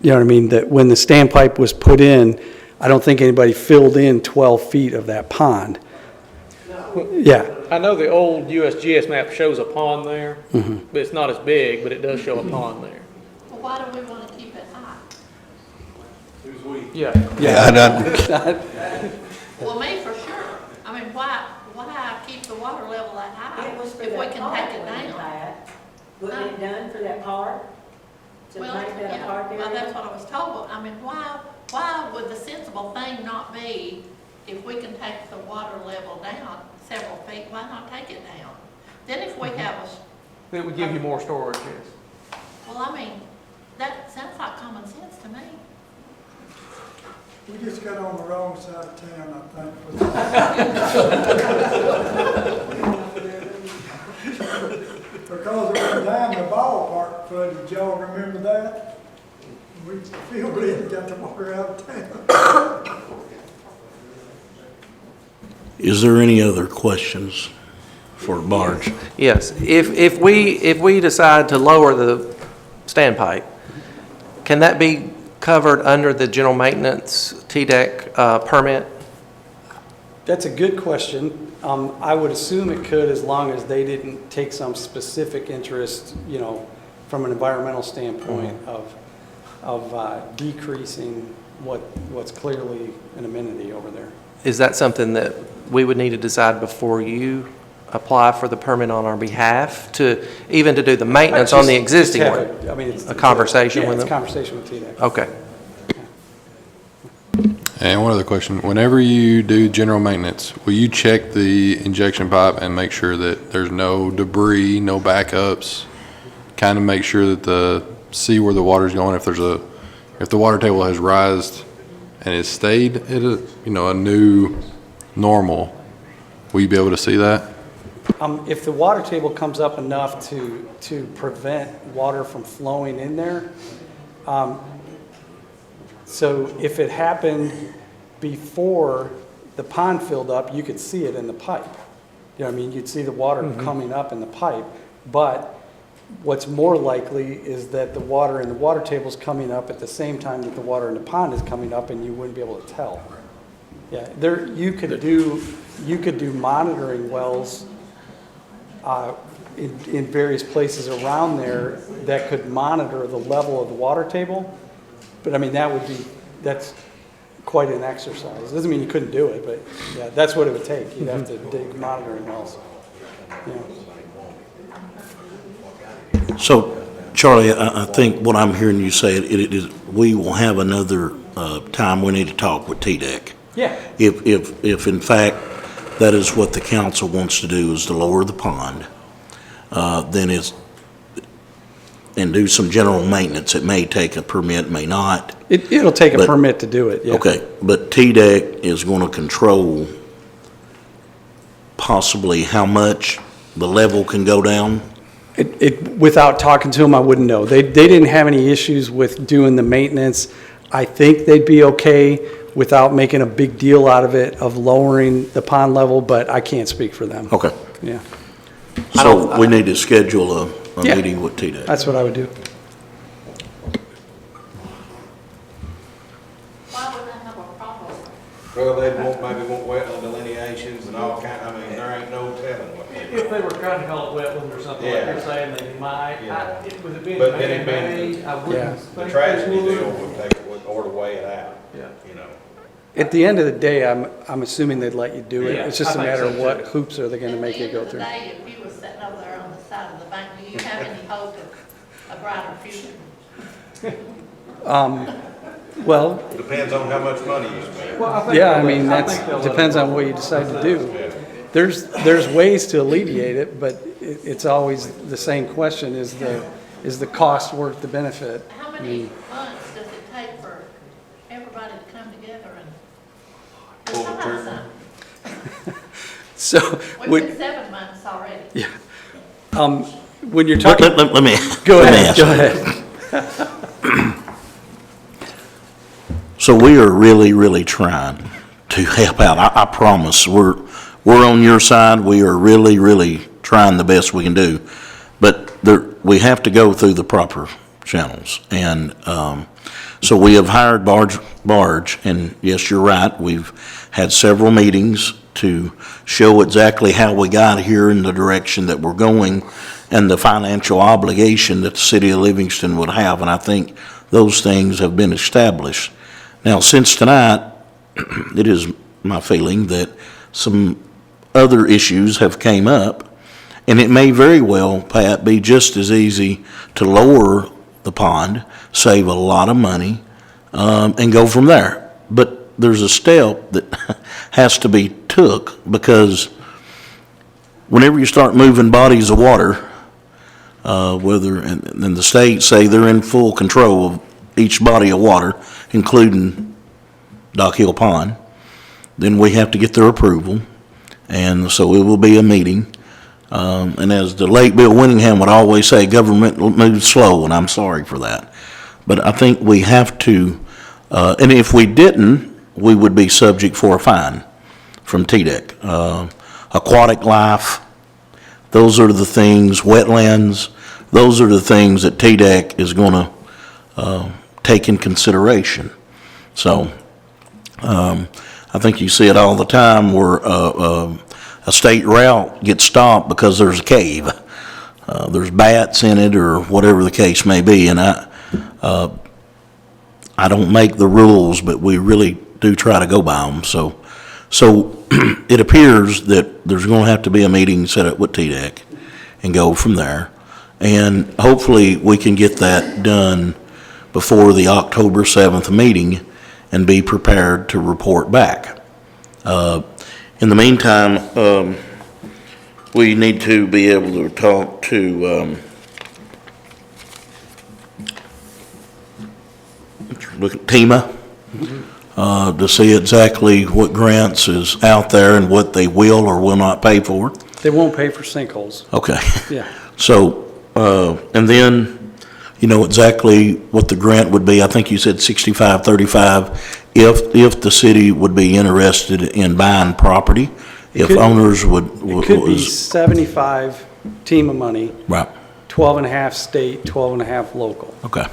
You know what I mean? That when the standpipe was put in, I don't think anybody filled in 12 feet of that pond. Yeah, I know the old USGS map shows a pond there, but it's not as big, but it does show a pond there. Well, why do we want to keep it high? Yeah. Well, me for sure. I mean, why keep the water level that high It was for if we that can park, take it wasn't down? that? Wasn't it done for that park? To Well, make that a yeah, park well, area? that's what I was told, but I mean, why would the sensible thing not be, if we can take the water level down several feet, why not take it down? Then if we have It would give you more storage, yes. well, I mean, that sounds like common sense to me. We just got on the wrong side of town, I think. Because it was down the ballpark footage, y'all remember that? We filled in, got the water out of town. Is there any other questions for Barge? Yes, if we decide to lower the standpipe, can that be covered under the general maintenance TDEC permit? that's a good question. I would assume it could, as long as they didn't take some specific interest, you know, from an environmental standpoint of decreasing what's clearly an amenity over there. Is that something that we would need to decide before you apply for the permit on our behalf, to even to do the maintenance on the existing Just one? have I mean, it's A conversation yeah, with it's a them? conversation with TDEC. Okay. And one other question, whenever you do general maintenance, will you check the injection pipe and make sure that there's no debris, no backups? Kind of make sure that see where the water's going, if the water table has rised and it's stayed at a new normal, will you be able to see that? If the water table comes up enough to prevent water from flowing in there, so if it happened before the pond filled up, you could see it in the pipe. You know what I mean? You'd see the water coming up in the pipe. But what's more likely is that the water in the water table is coming up at the same time that the water in the pond is coming up, and you wouldn't be able to tell. Yeah, you could do monitoring wells in various places around there that could monitor the level of the water table. But I mean, that's quite an exercise. Doesn't mean you couldn't do it, but yeah, that's what it would take. You'd have to dig monitoring wells. Yeah. So, Charlie, I think what I'm hearing you say, it is, we will have another time we need to talk with TDEC. Yeah. If in fact that is what the council wants to do, is to lower the pond, then and do some general maintenance. It may take a permit, may not. It'll take a But- permit to do it, yeah. Okay, but TDEC is going to control possibly how much the level can go down? Without talking to them, I wouldn't know. They didn't have any issues with doing the maintenance. I think they'd be okay without making a big deal out of it, of lowering the pond level, but I can't speak for them. Okay, Yeah, so we need to schedule a Yeah. meeting with TDEC. that's what I would do. Why would they have a problem? Well, they maybe want wetland delineations and all kind, I mean, there ain't no telling what they If they were trying to call it wetland or something like Yeah. you're saying, they might, Yeah. with it being But then it man-made, I Yeah. wouldn't The think tragedy they deal would. would take, or to weigh it out, Yeah. you know. At the end of the day, I'm assuming they'd let you do it. Yeah, It's just a I think matter so, of what too. hoops are they gonna make you go At through. the end of the day, if you were sitting over there on the side of the bank, do you have any hope of a brighter future? Well, Depends on how much money you spend. yeah, I mean, depends on what you decide to do. There's ways to alleviate it, but it's always the same question, is the cost worth the benefit? How many months does it take for everybody to come together and Pull the decide trigger. something? So, We've been 7 months already. when you're Let, talking, let me. go let me ahead, ask go you. ahead. So we are really, really trying to help out. I promise, we're on your side. We are really, really trying the best we can do. But we have to go through the proper channels. And so we have hired Barge, and yes, you're right, we've had several meetings to show exactly how we got here in the direction that we're going and the financial obligation that the city of Livingston would have. And I think those things have been established. Now, since tonight, it is my feeling that some other issues have came up, and it may very well, Pat, be just as easy to lower the pond, save a lot of money, and go from there. But there's a step that has to be took, because whenever you start moving bodies of water, and the states say they're in full control of each body of water, including Dock Hill Pond, then we have to get their approval. And so it will be a meeting. And as the late Bill Winningham would always say, government moves slow, and I'm sorry for that. But I think we have to, and if we didn't, we would be subject for a fine from TDEC. Aquatic life, those are the things, wetlands, those are the things that TDEC is going to take in consideration. So I think you see it all the time where a state route gets stopped because there's a cave. There's bats in it or whatever the case may be. And I don't make the rules, but we really do try to go by them. So it appears that there's going to have to be a meeting set up with TDEC and go from there. And hopefully we can get that done before the October 7th meeting and be prepared to report back. In the meantime, we need to be able to talk to, look at TEMA, to see exactly what grants is out there and what they will or will not pay for. They won't pay for sinkholes. Okay. Yeah. So, and then, you know exactly what the grant would be. I think you said 65-35 if the city would be interested in buying property, if owners would. It could be 75 TEMA money, Right, 12 and a half state, 12 and a half local. okay.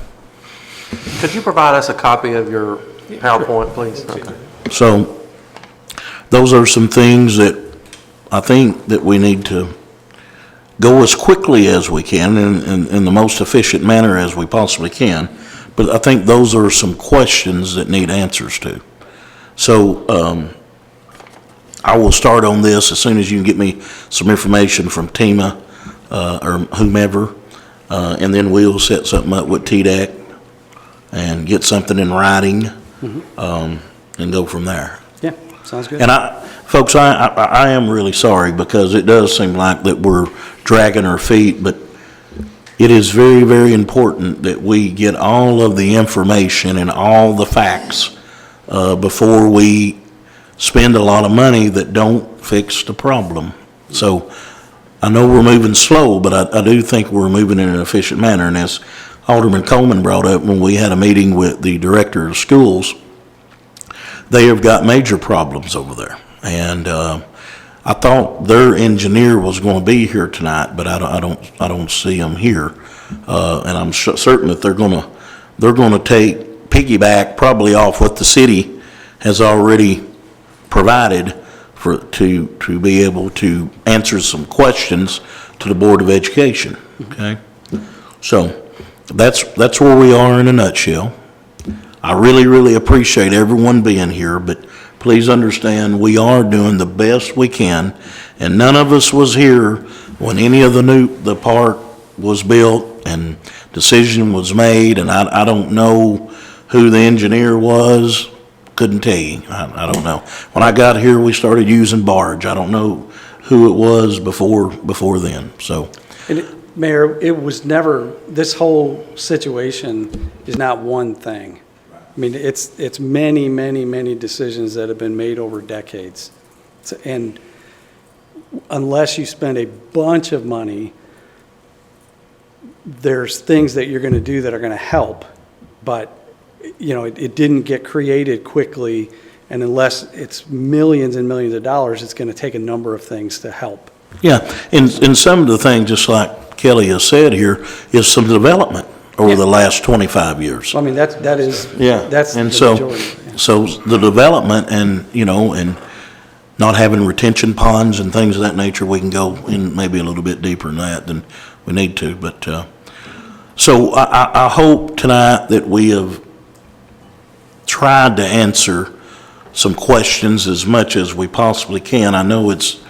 Could you provide us a copy of your PowerPoint, please? Okay. So, those are some things that I think that we need to go as quickly as we can and in the most efficient manner as we possibly can. But I think those are some questions that need answers to. So I will start on this as soon as you can get me some information from TEMA or whomever, and then we'll set something up with TDEC and get something in writing and go from there. Yeah, sounds good. And folks, I am really sorry, because it does seem like that we're dragging our feet, but it is very, very important that we get all of the information and all the facts before we spend a lot of money that don't fix the problem. So I know we're moving slow, but I do think we're moving in an efficient manner. And as Alderman Coleman brought up when we had a meeting with the director of schools, they have got major problems over there. And I thought their engineer was going to be here tonight, but I don't see him here. And I'm certain that they're going to take piggyback probably off what the city has already provided to be able to answer some questions to the Board of Education. Okay, so that's where we are in a nutshell. I really, really appreciate everyone being here, but please understand, we are doing the best we can, and none of us was here when any of the park was built and decision was made, and I don't know who the engineer was, couldn't tell you, I don't know. When I got here, we started using barge, I don't know who it was before then, so. Mayor, it was never, this whole situation is not one thing. I mean, it's many, many, many decisions that have been made over decades. And unless you spend a bunch of money, there's things that you're going to do that are going to help. But, you know, it didn't get created quickly. And unless it's millions and millions of dollars, it's going to take a number of things to help. Yeah, and some of the things, just like Kelly has said here, is some development over the last 25 years. I mean, that's Yeah, the and so, majority. so the development and, you know, and not having retention ponds and things of that nature, we can go in maybe a little bit deeper than that than we need to, but, so I hope tonight that we have tried to answer some questions as much as we possibly can. I know it's,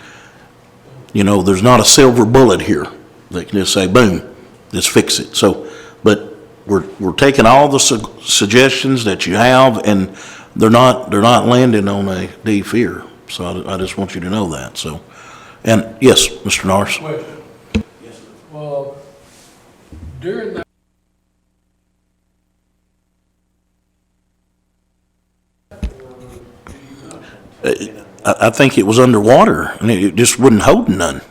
you know, there's not a silver bullet here that can just say, boom, just fix it. So, but we're taking all the suggestions that you have, and they're not landing on a deaf ear. So I just want you to know that. So, and yes, Mr. Norris. Question. Well, during that. I think it was underwater, and it just wouldn't hold none.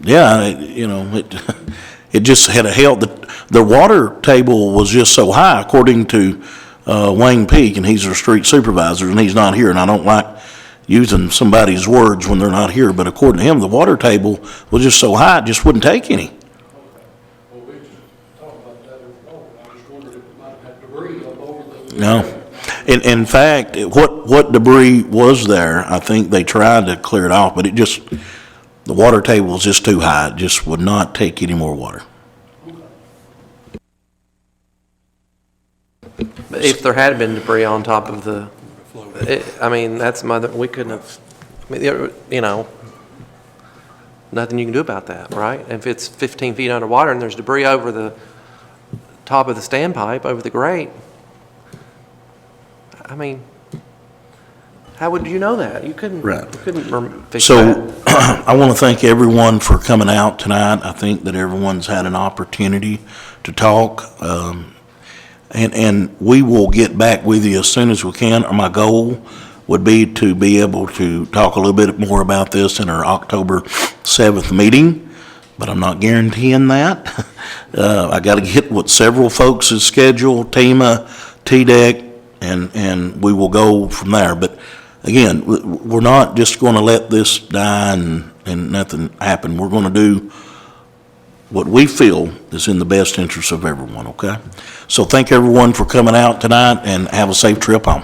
Yeah, you know, it just had the water table was just so high, according to Wayne Peak, and he's our street supervisor, and he's not here, and I don't like using somebody's words when they're not here, but according to him, the water table was just so high, it just wouldn't take any. Well, we just talked about that I just wondered if it might have had debris up over the. No. In fact, what debris was there, I think they tried to clear it off, but the water table was just too high. It just would not take any more water. But if there had been debris on top of I mean, that's we couldn't have, I mean, you know, nothing you can do about that, right? If it's 15 feet underwater and there's debris over the top of the standpipe, over the grate, I mean, how would you know that? You couldn't, Right. you couldn't fix So that. I want to thank everyone for coming out tonight. I think that everyone's had an opportunity to talk. And we will get back with you as soon as we can. My goal would be to be able to talk a little bit more about this in our October 7th meeting, but I'm not guaranteeing that. I got to get what several folks' schedule, TEMA, TDEC, and we will go from there. But again, we're not just going to let this die and nothing happen. We're going to do what we feel is in the best interest of everyone, okay? So thank everyone for coming out tonight, and have a safe trip home.